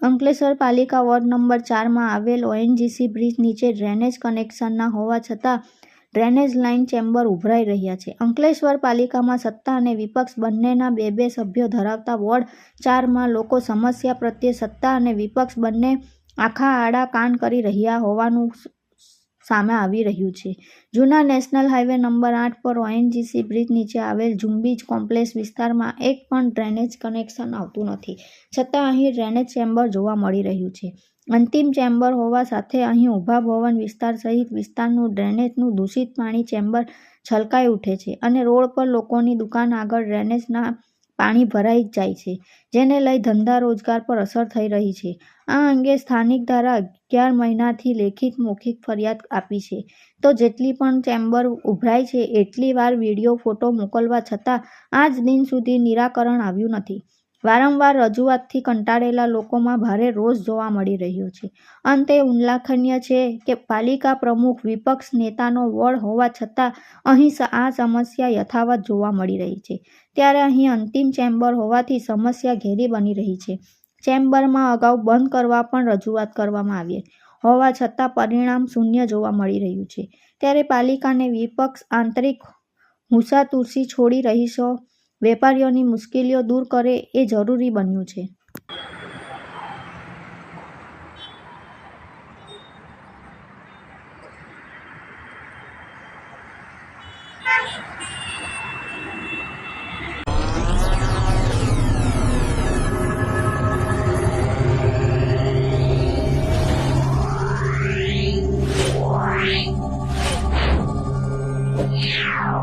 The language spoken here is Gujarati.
અંકલેશ્વર પાલિકા વોર્ડ નંબર 4 માં આવેલ ONGC બ્રિજ નીચે ડ્રેનેજ કનેક્શનના હોવા છતાં ડ્રેનેજ લાઇન ચેમ્બર ઉભરાઈ રહ્યા છે. અંકલેશ્વર પાલિકામાં સત્તા અને વિપક્ષ બંનેના 2-2 સભ્યો ધરાવતા વોર્ડ 4 માં લોકો સમસ્યા પ્રત્યે સત્તા અને વિપક્ષ બંને આખા આડા કાન કરી રહ્યા હોવાનું સામે આવી રહ્યું છે. જૂના નેશનલ હાઈવે નંબર 8 પર ONGC બ્રિજ નીચે આવેલ ઝુંબીજ કોમ્પ્લેક્સ વિસ્તારમાં એક પણ ડ્રેનેજ કનેક્શન આવતું નથી, છતાં અહીં ડ્રેનેજ ચેમ્બર જોવા મળી રહ્યું છે. અંતિમ ચેમ્બર હોવા સાથે અહીં ઊભા ભવન વિસ્તાર સહિત વિસ્તારનું ડ્રેનેજનું દૂષિત પાણી ચેમ્બર છલકાઈ ઉઠે છે અને રોડ પર લોકોની દુકાન આગળ ડ્રેનેજના પાણી ભરાઈ જાય છે, જેને લઈ ધંધા રોજગાર પર અસર થઈ રહી છે. આ અંગે સ્થાનિક દ્વારા 11 મહિનાથી લેખિત મૌખિક ફરિયાદ આપી છે, તો જેટલી પણ ચેમ્બર ઉભરાઈ છે એટલી વાર વિડીયો ફોટો મોકલવા છતાં આજ દિન સુધી નિરાકરણ આવ્યું નથી. વારંવાર રજૂઆતથી કંટાળેલા લોકોમાં ભારે રોષ જોવા મળી રહ્યો છે. અંતે ઉલ્લેખનીય છે કે પાલિકા પ્રમુખ વિપક્ષ નેતાનો વોર્ડ હોવા છતાં અહીં આ સમસ્યા યથાવત જોવા મળી રહી છે. ત્યારે અહીં અંતિમ ચેમ્બર હોવાથી સમસ્યા ઘેરી બની રહી છે. ચેમ્બરમાં અગાઉ બંધ કરવા પણ રજૂઆત કરવામાં આવી હોવા છતાં પરિણામ શૂન્ય જોવા મળી રહ્યું છે. ત્યારે પાલિકાને વિપક્ષ આંતરિક હુંસાતુસી છોડી રહીશો વેપારીઓની મુશ્કેલીઓ દૂર કરે એ જરૂરી બન્યું છે. Yeah.